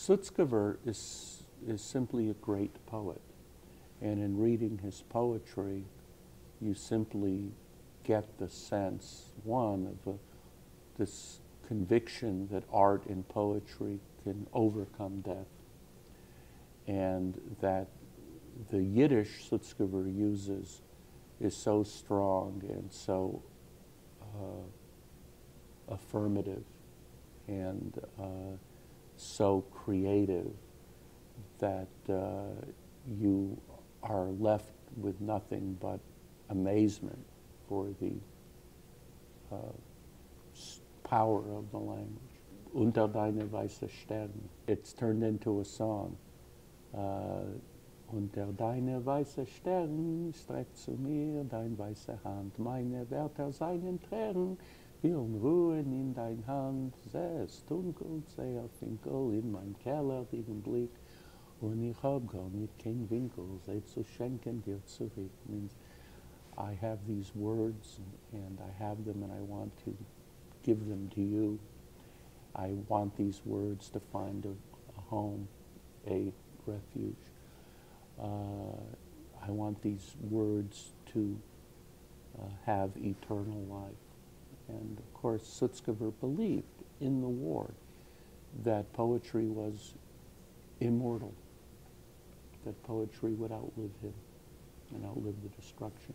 Sutzkever is simply a great poet. And in reading his poetry, you simply get the sense, one, of this conviction that art and poetry can overcome death, and that the Yiddish Sutzkever uses is so strong and so affirmative and so creative that you are left with nothing but amazement for the power of the language. Unter deine weiße Sterne. It's turned into a song. Unter deine weiße Sterne streckt zu mir dein weiße Hand. Meine Wärter seinen Tränen willen ruhen in dein Hand. Sehr ist dunkel, sehr finkel, in meinem Keller liegen Blick. Und ich hab gar nicht kein Winkel, sie zu schenken dir zurück. Means I have these words and I have them and I want to give them to you. I want these words to find a home, a refuge. I want these words to have eternal life. And of course, Sutzkever believed in the war that poetry was immortal, that poetry would outlive him and outlive the destruction.